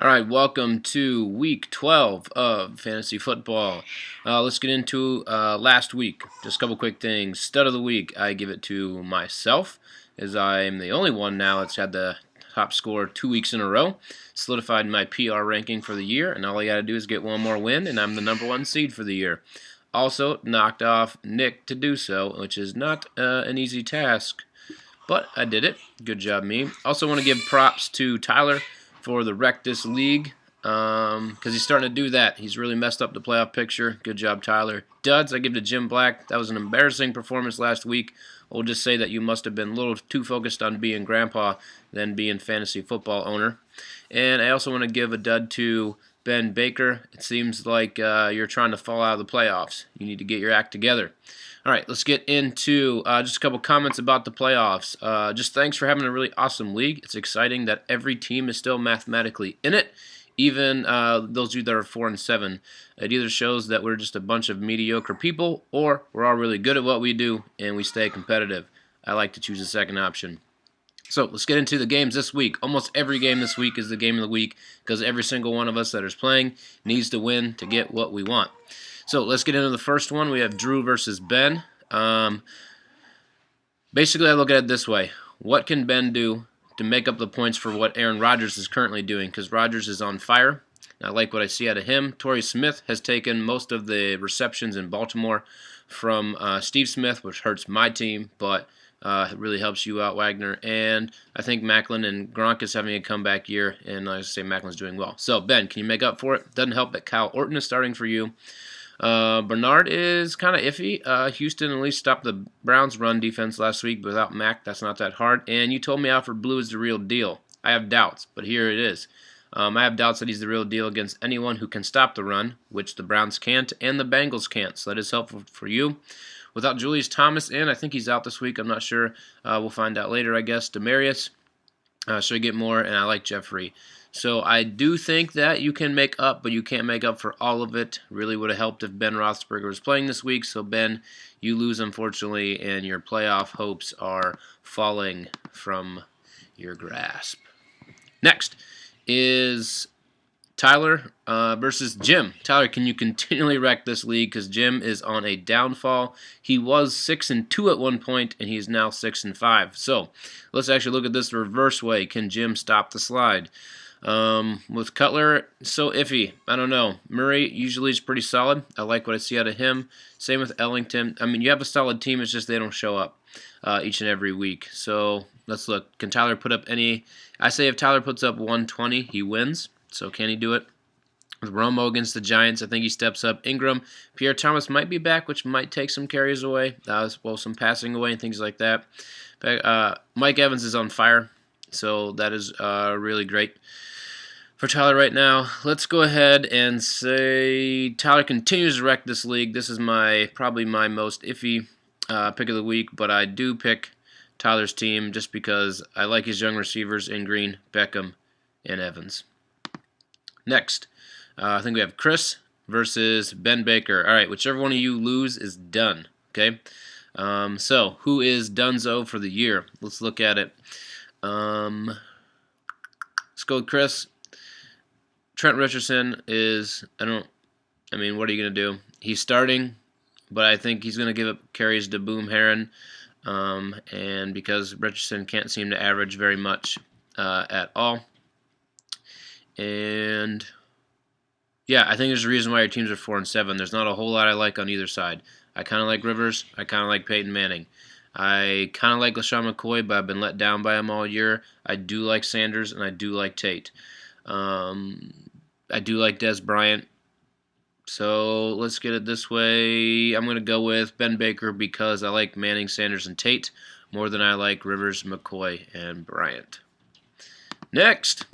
All right, welcome to week 12 of fantasy football. Let's get into last week. Just a couple quick things. Stud of the week, I give it to myself, as I am the only one now that's had the top score 2 weeks in a row. Solidified my PR ranking for the year, and all I got to do is get one more win, and I'm the #1 seed for the year. Also, knocked off Nick to do so, which is not an easy task, but I did it. Good job, me. Also, want to give props to Tyler for the Wreck This League, because he's starting to do that. He's really messed up the playoff picture. Good job, Tyler. Duds, I give to Jim Black. That was an embarrassing performance last week. We'll just say that you must have been a little too focused on being grandpa than being fantasy football owner. And I also want to give a dud to Ben Baker. It seems like you're trying to fall out of the playoffs. You need to get your act together. All right, let's get into just a couple comments about the playoffs. Just thanks for having a really awesome league. It's exciting that every team is still mathematically in it, even those of you that are 4 and 7. It either shows that we're just a bunch of mediocre people, or we're all really good at what we do and we stay competitive. I like to choose the second option. So let's get into the games this week. Almost every game this week is the game of the week because every single one of us that is playing needs to win to get what we want. So let's get into the first one. We have Drew versus Ben. Basically, I look at it this way. What can Ben do to make up the points for what Aaron Rodgers is currently doing? Because Rodgers is on fire. I like what I see out of him. Torrey Smith has taken most of the receptions in Baltimore from Steve Smith, which hurts my team, but it really helps you out, Wagner. And I think Macklin and Gronk is having a comeback year, and like I say, Macklin's doing well. So, Ben, can you make up for it? Doesn't help that Kyle Orton is starting for you. Bernard is kind of iffy. Houston at least stopped the Browns' run defense last week, but without Mack, that's not that hard. And you told me Alfred Blue is the real deal. I have doubts, but here it is. I have doubts that he's the real deal against anyone who can stop the run, which the Browns can't and the Bengals can't, so that is helpful for you. Without Julius Thomas in, I think he's out this week. I'm not sure. We'll find out later, I guess. Demarius should get more, and I like Jeffrey. So I do think that you can make up, but you can't make up for all of it. Really would have helped if Ben Roethlisberger was playing this week. So, Ben, you lose, unfortunately, and your playoff hopes are falling from your grasp. Next is Tyler versus Jim. Tyler, can you continually wreck this league? Because Jim is on a downfall. He was 6-2 at one point, and he's now 6-5. So let's actually look at this the reverse way. Can Jim stop the slide? With Cutler, so iffy. I don't know. Murray usually is pretty solid. I like what I see out of him. Same with Ellington. I mean, you have a solid team. It's just they don't show up each and every week. So let's look. Can Tyler put up any? I say if Tyler puts up 120, he wins. So can he do it? With Romo against the Giants, I think he steps up. Ingram, Pierre Thomas might be back, which might take some carries away, well, some passing away and things like that. Mike Evans is on fire, so that is really great for Tyler right now. Let's go ahead and say Tyler continues to wreck this league. This is probably my most iffy pick of the week, but I do pick Tyler's team just because I like his young receivers in Green, Beckham, and Evans. Next, I think we have Chris versus Ben Baker. All right, whichever one of you lose is done, okay? So, who is Dunzo for the year? Let's look at it. Let's go with Chris. Trent Richardson is, what are you going to do? He's starting, but I think he's going to give up carries to Boom Herron, and because Richardson can't seem to average very much at all. And yeah, I think there's a reason why your teams are 4 and 7. There's not a whole lot I like on either side. I kind of like Rivers. I kind of like Peyton Manning. I kind of like LaShawn McCoy, but I've been let down by him all year. I do like Sanders, and I do like Tate. I do like Des Bryant. So let's get it this way. I'm going to go with Ben Baker because I like Manning, Sanders, and Tate more than I like Rivers, McCoy, and Bryant. Next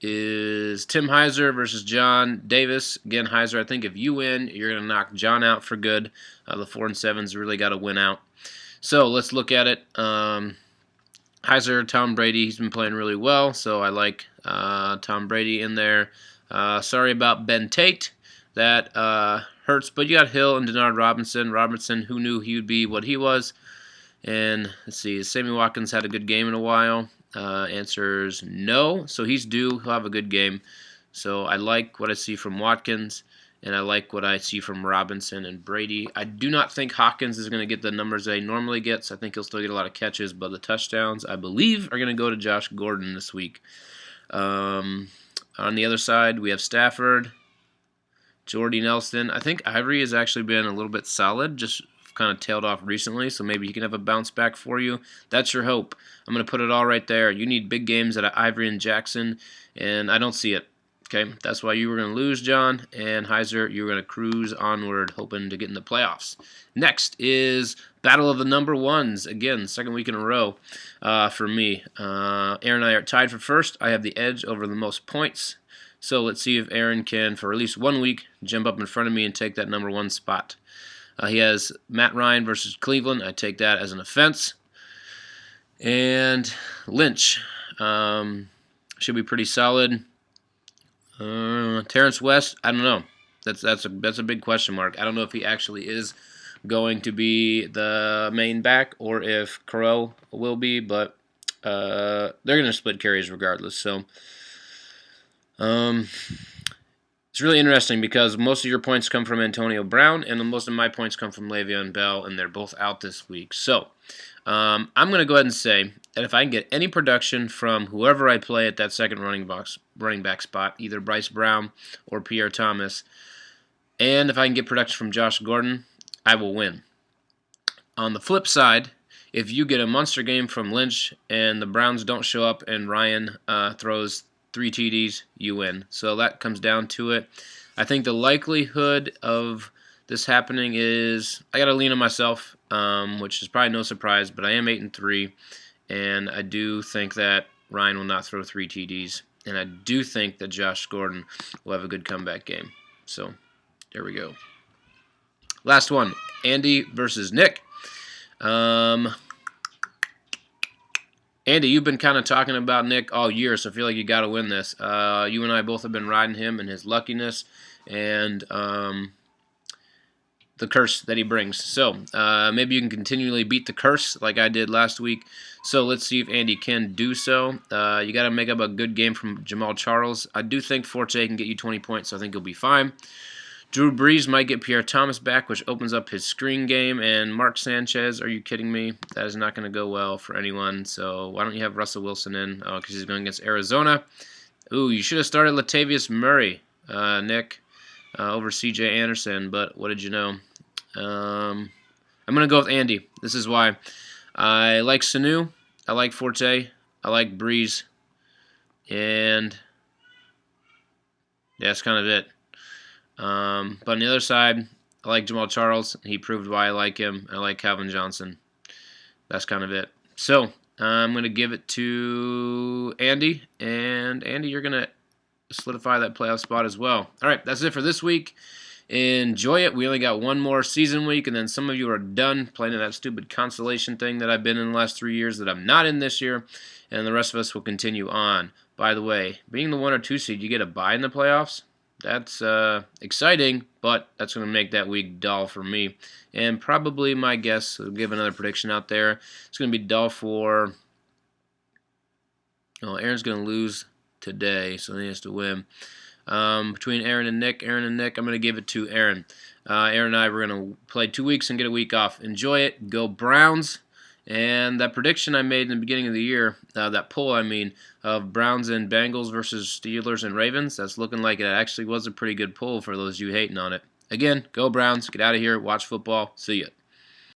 is Tim Heiser versus John Davis. Again, Heiser, I think if you win, you're going to knock John out for good. The 4 and 7's really got to win out. So let's look at it. Heiser, Tom Brady, he's been playing really well, so I like Tom Brady in there. Sorry about Ben Tate. That hurts, but you got Hill and Denard Robinson. Robinson, who knew he would be what he was. And let's see, Sammy Watkins had a good game in a while. answers no, so he's due. He'll have a good game. So I like what I see from Watkins, and I like what I see from Robinson and Brady. I do not think Hawkins is going to get the numbers that he normally gets. I think he'll still get a lot of catches, but the touchdowns, I believe, are going to go to Josh Gordon this week. On the other side, we have Stafford, Jordy Nelson. I think Ivory has actually been a little bit solid, just kind of tailed off recently, so maybe he can have a bounce back for you. That's your hope. I'm going to put it all right there. You need big games out of Ivory and Jackson, and I don't see it. Okay, that's why you were going to lose, John, and Heiser, you were going to cruise onward, hoping to get in the playoffs. Next is Battle of the Number Ones. Again, second week in a row for me. Aaron and I are tied for first. I have the edge over the most points. So let's see if Aaron can, for at least 1 week, jump up in front of me and take that number 1 spot. He has Matt Ryan versus Cleveland. I take that as an offense. And Lynch should be pretty solid. Terrence West, I don't know. That's a big question mark. I don't know if he actually is going to be the main back or if Crow will be, but they're going to split carries regardless. So it's really interesting because most of your points come from Antonio Brown and most of my points come from Le'Veon Bell, and they're both out this week. So I'm going to go ahead and say that if I can get any production from whoever I play at that second running back spot, either Bryce Brown or Pierre Thomas, and if I can get production from Josh Gordon, I will win. On the flip side, if you get a monster game from Lynch and the Browns don't show up and Ryan throws 3 TDs, you win. So that comes down to it. I think the likelihood of this happening is I got to lean on myself, which is probably no surprise, but I am 8-3, and I do think that Ryan will not throw 3 TDs, and I do think that Josh Gordon will have a good comeback game. So there we go. Last one, Andy versus Nick. Andy, you've been kind of talking about Nick all year, so I feel like you got to win this. You and I both have been riding him and his luckiness and the curse that he brings. So maybe you can continually beat the curse like I did last week. So let's see if Andy can do so. You got to make up a good game from Jamal Charles. I do think Forte can get you 20 points, so I think he'll be fine. Drew Brees might get Pierre Thomas back, which opens up his screen game. And Mark Sanchez, are you kidding me? That is not going to go well for anyone. So why don't you have Russell Wilson in? Oh, because he's going against Arizona. Ooh, you should have started Latavius Murray, Nick, over C.J. Anderson. But what did you know? I'm going to go with Andy. This is why. I like Sanu. I like Forte. I like Brees. And yeah, that's kind of it. But on the other side, I like Jamal Charles. He proved why I like him. I like Calvin Johnson. That's kind of it. So I'm going to give it to Andy. And Andy, you're going to solidify that playoff spot as well. All right, that's it for this week. Enjoy it. We only got one more season week, and then some of you are done playing in that stupid consolation thing that I've been in the last 3 years that I'm not in this year, and the rest of us will continue on. By the way, being the 1 or 2 seed, you get a bye in the playoffs. That's exciting, but that's going to make that week dull for me. And probably my guess, I'll give another prediction out there, it's going to be dull for, well, Aaron's going to lose today, so he has to win. Between Aaron and Nick, I'm going to give it to Aaron. Aaron and I, we're going to play 2 weeks and get a week off. Enjoy it. Go Browns. And that prediction I made in the beginning of the year, that poll, I mean, of Browns and Bengals versus Steelers and Ravens, that's looking like it actually was a pretty good poll for those of you hating on it. Again, go Browns. Get out of here. Watch football. See ya.